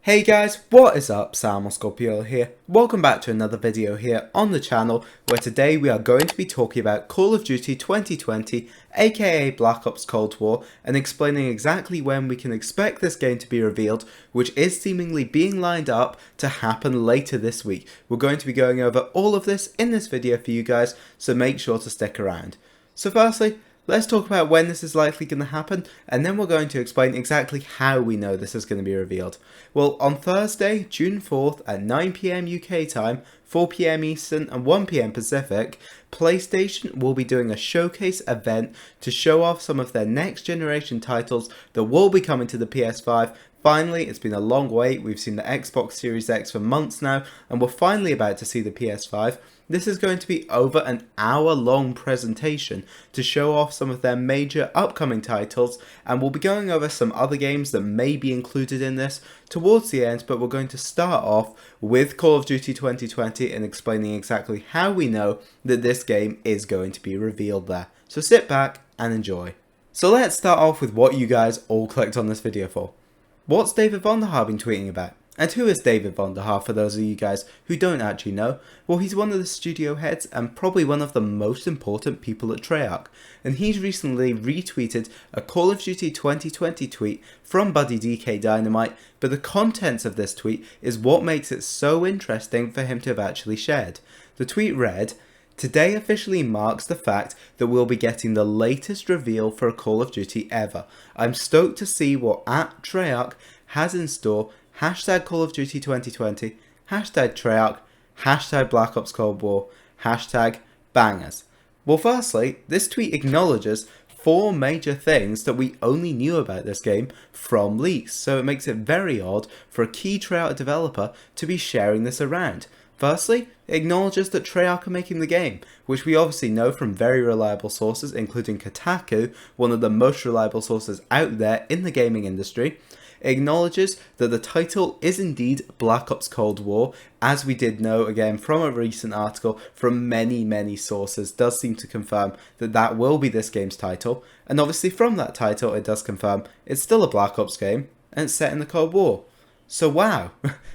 Hey guys, what is up? Sam or Scorpio here. Welcome back to another video here on the channel, where today we are going to be talking about Call of Duty 2020, aka Black Ops Cold War, and explaining exactly when we can expect this game to be revealed, which is seemingly being lined up to happen later this week. We're going to be going over all of this in this video for you guys, so make sure to stick around. So firstly, let's talk about when this is likely going to happen, and then we're going to explain exactly how we know this is going to be revealed. Well, on Thursday, June 4th at 9 PM UK time, 4 PM Eastern and 1 PM Pacific, PlayStation will be doing a showcase event to show off some of their next generation titles that will be coming to the PS5. Finally, it's been a long wait. We've seen the Xbox Series X for months now, and we're finally about to see the PS5. This is going to be over an hour-long presentation to show off some of their major upcoming titles, and we'll be going over some other games that may be included in this towards the end, but we're going to start off with Call of Duty 2020 and explaining exactly how we know that this game is going to be revealed there. So sit back and enjoy. So let's start off with what you guys all clicked on this video for. What's David Vonderhar been tweeting about? And who is David Vonderhar for those of you guys who don't actually know? Well, he's one of the studio heads and probably one of the most important people at Treyarch. And he's recently retweeted a Call of Duty 2020 tweet from Buddy DK Dynamite, but the contents of this tweet is what makes it so interesting for him to have actually shared. The tweet read, "Today officially marks the fact that we'll be getting the latest reveal for a Call of Duty ever. I'm stoked to see what @Treyarch has in store. Hashtag Call of Duty 2020, hashtag Treyarch, hashtag Black Ops Cold War, hashtag bangers." Well, firstly, this tweet acknowledges 4 major things that we only knew about this game from leaks, so it makes it very odd for a key Treyarch developer to be sharing this around. Firstly, it acknowledges that Treyarch are making the game, which we obviously know from very reliable sources, including Kotaku, one of the most reliable sources out there in the gaming industry. It acknowledges that the title is indeed Black Ops Cold War, as we did know again from a recent article from many sources does seem to confirm that that will be this game's title, and obviously from that title it does confirm it's still a Black Ops game and it's set in the Cold War. So wow,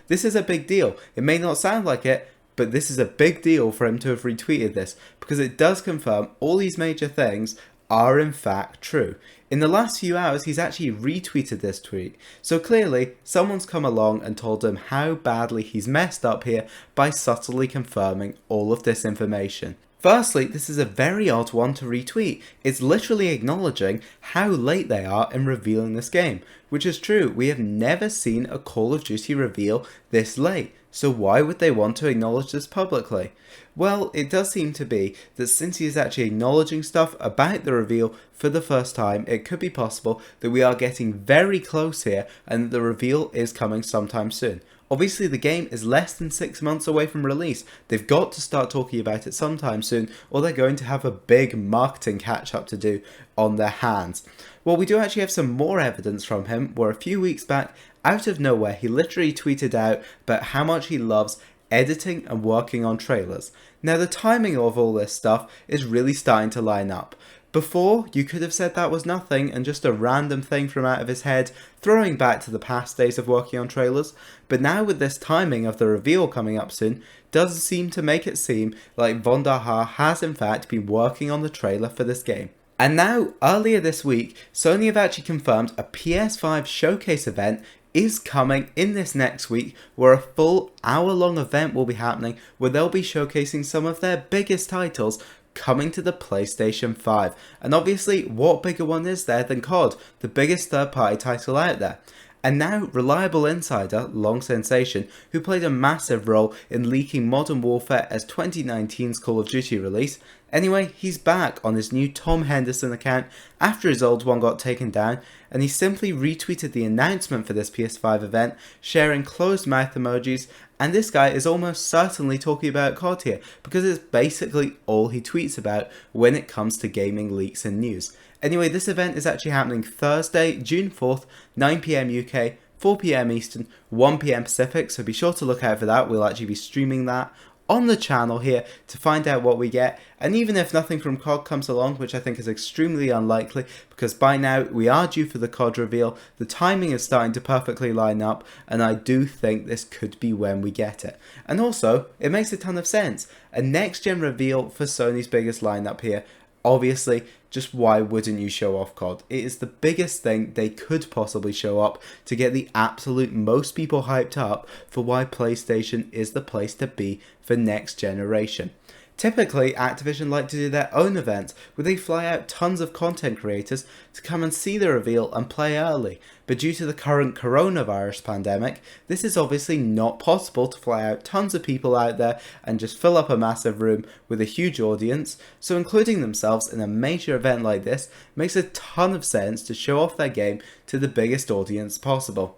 this is a big deal. It may not sound like it, but this is a big deal for him to have retweeted this, because it does confirm all these major things are in fact true. In the last few hours, he's actually retweeted this tweet, so clearly someone's come along and told him how badly he's messed up here by subtly confirming all of this information. Firstly, this is a very odd one to retweet. It's literally acknowledging how late they are in revealing this game, which is true. We have never seen a Call of Duty reveal this late, so why would they want to acknowledge this publicly? Well, it does seem to be that since he is actually acknowledging stuff about the reveal for the first time, it could be possible that we are getting very close here and that the reveal is coming sometime soon. Obviously, the game is less than 6 months away from release. They've got to start talking about it sometime soon, or they're going to have a big marketing catch-up to do on their hands. Well, we do actually have some more evidence from him, where a few weeks back, out of nowhere, he literally tweeted out about how much he loves editing and working on trailers. Now, the timing of all this stuff is really starting to line up. Before, you could have said that was nothing and just a random thing from out of his head, throwing back to the past days of working on trailers, but now with this timing of the reveal coming up soon, does seem to make it seem like Vonderhaar has in fact been working on the trailer for this game. And now, earlier this week, Sony have actually confirmed a PS5 showcase event is coming in this next week, where a full hour-long event will be happening, where they'll be showcasing some of their biggest titles coming to the PlayStation 5. And obviously, what bigger one is there than COD, the biggest third-party title out there? And now, reliable insider, Long Sensation, who played a massive role in leaking Modern Warfare as 2019's Call of Duty release, anyway, he's back on his new Tom Henderson account after his old one got taken down, and he simply retweeted the announcement for this PS5 event, sharing closed mouth emojis, and this guy is almost certainly talking about COD here, because it's basically all he tweets about when it comes to gaming leaks and news. Anyway, this event is actually happening Thursday, June 4th, 9 PM UK, 4 PM Eastern, 1 PM Pacific, so be sure to look out for that. We'll actually be streaming that on the channel here to find out what we get. And even if nothing from COD comes along, which I think is extremely unlikely, because by now we are due for the COD reveal, the timing is starting to perfectly line up, and I do think this could be when we get it. And also, it makes a ton of sense. A next-gen reveal for Sony's biggest lineup here. Obviously, just why wouldn't you show off COD? It is the biggest thing they could possibly show up to get the absolute most people hyped up for why PlayStation is the place to be for next generation. Typically, Activision like to do their own events where they fly out tons of content creators to come and see the reveal and play early, but due to the current coronavirus pandemic, this is obviously not possible to fly out tons of people out there and just fill up a massive room with a huge audience, so including themselves in a major event like this makes a ton of sense to show off their game to the biggest audience possible.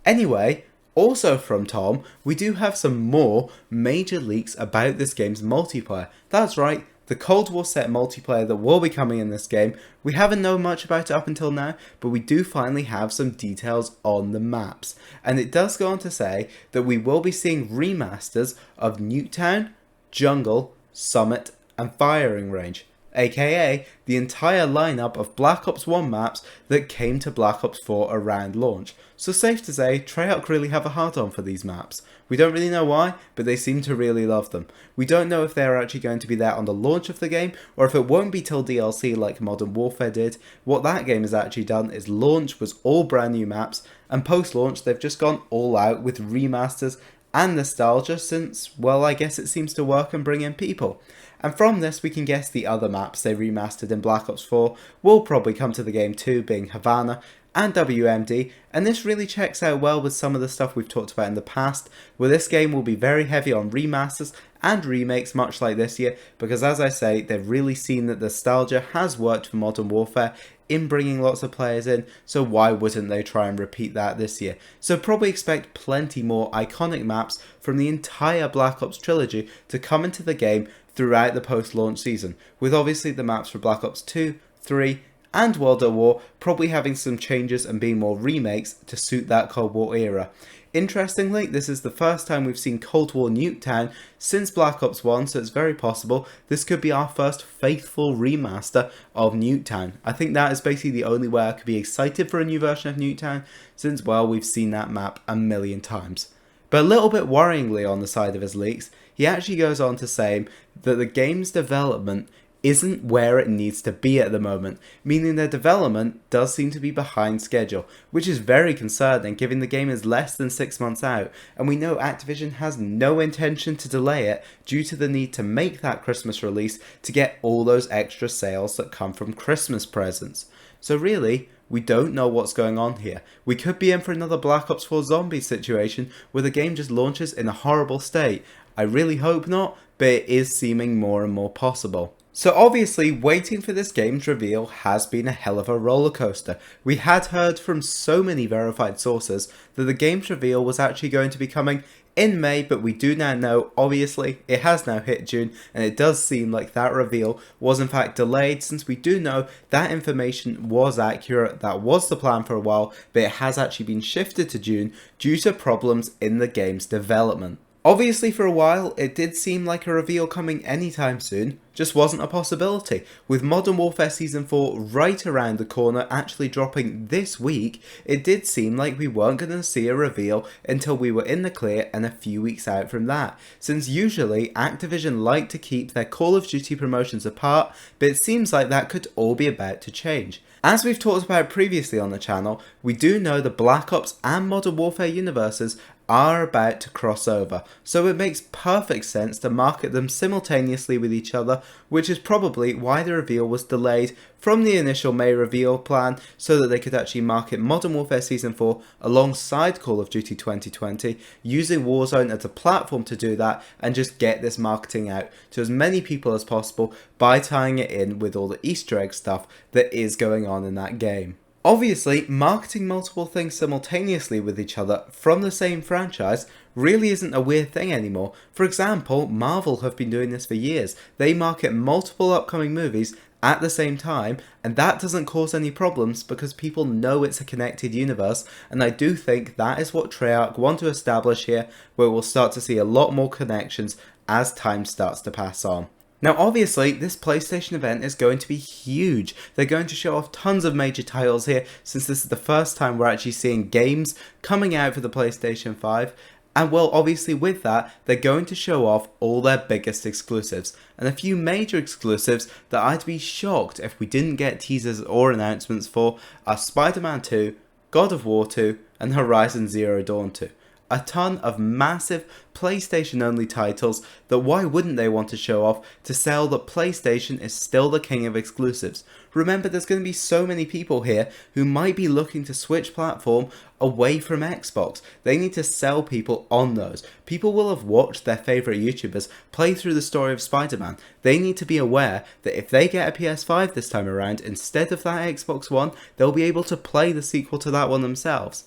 Anyway, also from Tom, we do have some more major leaks about this game's multiplayer. That's right, the Cold War set multiplayer that will be coming in this game. We haven't known much about it up until now, but we do finally have some details on the maps. And it does go on to say that we will be seeing remasters of Nuketown, Jungle, Summit, and Firing Range, aka the entire lineup of Black Ops 1 maps that came to Black Ops 4 around launch. So safe to say, Treyarch really have a hard on for these maps. We don't really know why, but they seem to really love them. We don't know if they're actually going to be there on the launch of the game, or if it won't be till DLC like Modern Warfare did. What that game has actually done is launch was all brand new maps, and post-launch they've just gone all out with remasters and nostalgia since, well, I guess it seems to work and bring in people. And from this we can guess the other maps they remastered in Black Ops 4 will probably come to the game too, being Havana and WMD, and this really checks out well with some of the stuff we've talked about in the past, where this game will be very heavy on remasters and remakes much like this year, because as I say, they've really seen that nostalgia has worked for Modern Warfare in bringing lots of players in, so why wouldn't they try and repeat that this year? So probably expect plenty more iconic maps from the entire Black Ops trilogy to come into the game throughout the post-launch season, with obviously the maps for Black Ops 2, 3, and World at War probably having some changes and being more remakes to suit that Cold War era. Interestingly, this is the first time we've seen Cold War Nuketown since Black Ops 1, so it's very possible this could be our first faithful remaster of Nuketown. I think that is basically the only way I could be excited for a new version of Nuketown, since, well, we've seen that map a million times. But a little bit worryingly on the side of his leaks, he actually goes on to say that the game's development isn't where it needs to be at the moment, meaning their development does seem to be behind schedule, which is very concerning given the game is less than 6 months out, and we know Activision has no intention to delay it due to the need to make that Christmas release to get all those extra sales that come from Christmas presents. So really, we don't know what's going on here. We could be in for another Black Ops 4 zombie situation where the game just launches in a horrible state. I really hope not, but it is seeming more and more possible. So obviously, waiting for this game's reveal has been a hell of a roller coaster. We had heard from so many verified sources that the game's reveal was actually going to be coming in May, but we do now know, obviously, it has now hit June, and it does seem like that reveal was in fact delayed, since we do know that information was accurate, that was the plan for a while, but it has actually been shifted to June due to problems in the game's development. Obviously for a while, it did seem like a reveal coming anytime soon, just wasn't a possibility. With Modern Warfare Season 4 right around the corner actually dropping this week, it did seem like we weren't going to see a reveal until we were in the clear and a few weeks out from that, since usually Activision like to keep their Call of Duty promotions apart, but it seems like that could all be about to change. As we've talked about previously on the channel, we do know the Black Ops and Modern Warfare universes are about to cross over, so it makes perfect sense to market them simultaneously with each other, which is probably why the reveal was delayed from the initial May reveal plan, so that they could actually market Modern Warfare Season 4 alongside Call of Duty 2020, using Warzone as a platform to do that and just get this marketing out to as many people as possible by tying it in with all the Easter egg stuff that is going on in that game. Obviously, marketing multiple things simultaneously with each other from the same franchise really isn't a weird thing anymore. For example, Marvel have been doing this for years. They market multiple upcoming movies at the same time, and that doesn't cause any problems because people know it's a connected universe, and I do think that is what Treyarch want to establish here, where we'll start to see a lot more connections as time starts to pass on. Now obviously this PlayStation event is going to be huge. They're going to show off tons of major titles here, since this is the first time we're actually seeing games coming out for the PlayStation 5. And well, obviously with that, they're going to show off all their biggest exclusives. And a few major exclusives that I'd be shocked if we didn't get teasers or announcements for are Spider-Man 2, God of War 2, and Horizon Zero Dawn 2. A ton of massive PlayStation only titles that why wouldn't they want to show off to sell that PlayStation is still the king of exclusives. Remember, there's going to be so many people here who might be looking to switch platform away from Xbox. They need to sell people on those. People will have watched their favourite YouTubers play through the story of Spider-Man. They need to be aware that if they get a PS5 this time around instead of that Xbox One, they'll be able to play the sequel to that one themselves.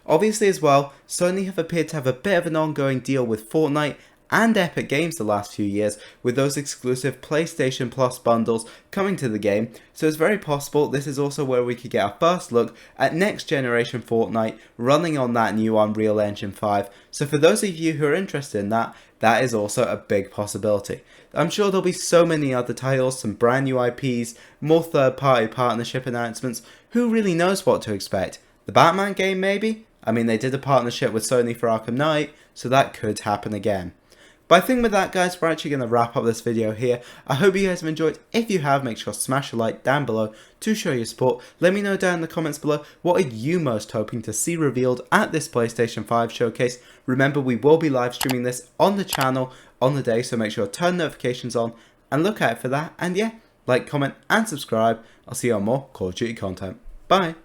Obviously as well, Sony have appeared to have a bit of an ongoing deal with Fortnite and Epic Games the last few years, with those exclusive PlayStation Plus bundles coming to the game, so it's very possible this is also where we could get our first look at next generation Fortnite running on that new Unreal Engine 5, so for those of you who are interested in that, that is also a big possibility. I'm sure there'll be so many other titles, some brand new IPs, more third party partnership announcements, who really knows what to expect? The Batman game maybe? I mean, they did a partnership with Sony for Arkham Knight, so that could happen again. But I think with that guys, we're actually going to wrap up this video here. I hope you guys have enjoyed. If you have, make sure to smash a like down below to show your support. Let me know down in the comments below, what are you most hoping to see revealed at this PlayStation 5 showcase. Remember, we will be live streaming this on the channel on the day, so make sure to turn notifications on and look out for that. And yeah, like, comment and subscribe. I'll see you on more Call of Duty content. Bye!